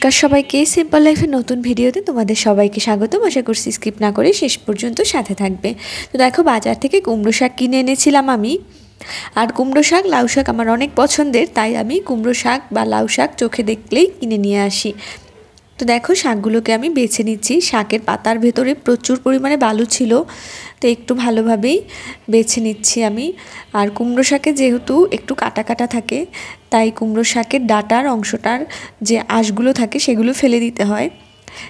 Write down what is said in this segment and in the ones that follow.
নমস্কার সবাইকে, সিম্পল লাইফের নতুন ভিডিওতে তোমাদের সবাইকে স্বাগতম। আশা করছি স্কিপ না করে শেষ পর্যন্ত সাথে থাকবে। তো দেখো, বাজার থেকে কুমড়ো শাক কিনে এনেছিলাম আমি। আর কুমড়ো শাক, লাউ শাক আমার অনেক পছন্দের, তাই আমি কুমড়ো শাক বা লাউ শাক চোখে দেখলেই কিনে নিয়ে আসি। তো দেখো, শাকগুলোকে আমি বেছে নিচ্ছি। শাকের পাতার ভেতরে প্রচুর পরিমাণে বালু ছিল, তো একটু ভালোভাবেই বেছে নিচ্ছি আমি। আর কুমড়ো শাকে যেহেতু একটু কাটা কাটা থাকে, তাই কুমড়ো শাকের ডাঁটার অংশটার যে আঁশগুলো থাকে সেগুলো ফেলে দিতে হয়।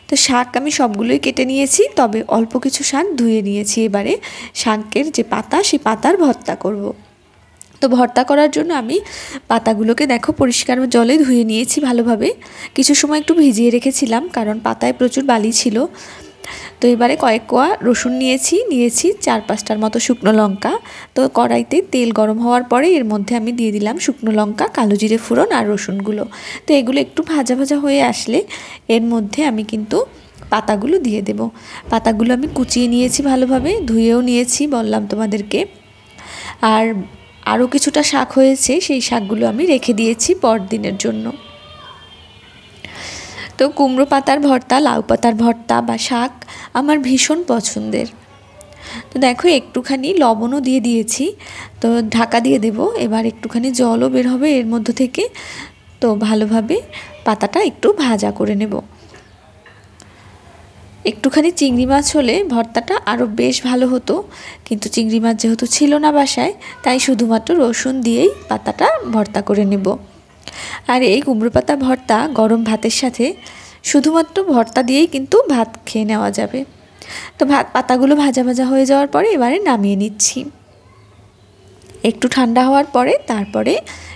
তো শাক আমি সবগুলোই কেটে নিয়েছি, তবে অল্প কিছু শাক ধুয়ে নিয়েছি। এবারে শাকের যে পাতা, সেই পাতার ভর্তা করব। তো ভর্তা করার জন্য আমি পাতাগুলোকে দেখো পরিষ্কার জলে ধুয়ে নিয়েছি ভালোভাবে। কিছু সময় একটু ভিজিয়ে রেখেছিলাম, কারণ পাতায় প্রচুর বালি ছিল। তো এবারে কয়েক কোয়া রসুন নিয়েছি 4-5টার মতো শুকনো লঙ্কা। তো কড়াইতে তেল গরম হওয়ার পরে এর মধ্যে আমি দিয়ে দিলাম শুকনো লঙ্কা, কালো জিরে ফোড়ন আর রসুনগুলো। তো এগুলো একটু ভাজা ভাজা হয়ে আসলে এর মধ্যে আমি কিন্তু পাতাগুলো দিয়ে দেব। পাতাগুলো আমি কুচিয়ে নিয়েছি ভালোভাবে, ধুয়েও নিয়েছি বললাম তোমাদেরকে। আর আরও কিছুটা শাক হয়েছে, সেই শাকগুলো আমি রেখে দিয়েছি পরদিনের জন্য। তো কুমড়ো পাতার ভর্তা, লাউ পাতার ভর্তা বা শাক আমার ভীষণ পছন্দের। তো দেখো, একটুখানি লবণও দিয়ে দিয়েছি। তো ঢাকা দিয়ে দেব। এবার একটুখানি জলও বের হবে এর মধ্যে থেকে। তো ভালোভাবে পাতাটা একটু ভাজা করে নেব। একটুখানি চিংড়ি মাছ হলে ভর্তাটা আরও বেশ ভালো হতো, কিন্তু চিংড়ি মাছ যেহেতু ছিল না বাসায়, তাই শুধুমাত্র রসুন দিয়েই পাতাটা ভর্তা করে নেব। আর এই কুমড়ো পাতা ভর্তা গরম ভাতের সাথে শুধুমাত্র ভর্তা দিয়েই কিন্তু ভাত খেয়ে নেওয়া যাবে। তো পাতাগুলো ভাজা ভাজা হয়ে যাওয়ার পরে এবারে নামিয়ে নিচ্ছি। একটু ঠান্ডা হওয়ার পরে তারপরে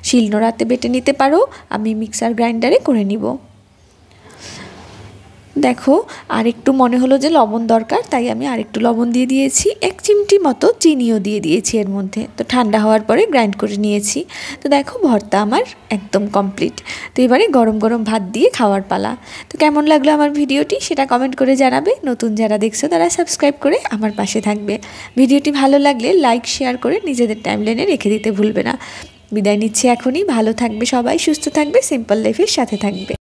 শিলনোড়াতে বেটে নিতে পারো, আমি মিক্সার গ্রাইন্ডারে করে নিব। দেখো, আর একটু মনে হলো যে লবণ দরকার, তাই আমি আরেকটু লবণ দিয়ে দিয়েছি। 1 চিমটি মতো চিনিও দিয়ে দিয়েছি এর মধ্যে। তো ঠান্ডা হওয়ার পরে গ্রাইন্ড করে নিয়েছি। তো দেখো, ভর্তা আমার একদম কমপ্লিট। তো এবারে গরম গরম ভাত দিয়ে খাওয়ার পালা। তো কেমন লাগলো আমার ভিডিওটি সেটা কমেন্ট করে জানাবে। নতুন যারা দেখছো তারা সাবস্ক্রাইব করে আমার পাশে থাকবে। ভিডিওটি ভালো লাগলে লাইক শেয়ার করে নিজেদের টাইমলাইনে রেখে দিতে ভুলবে না। বিদায় নিচ্ছি এখনই। ভালো থাকবে সবাই, সুস্থ থাকবে, সিম্পল লাইফের সাথে থাকবে।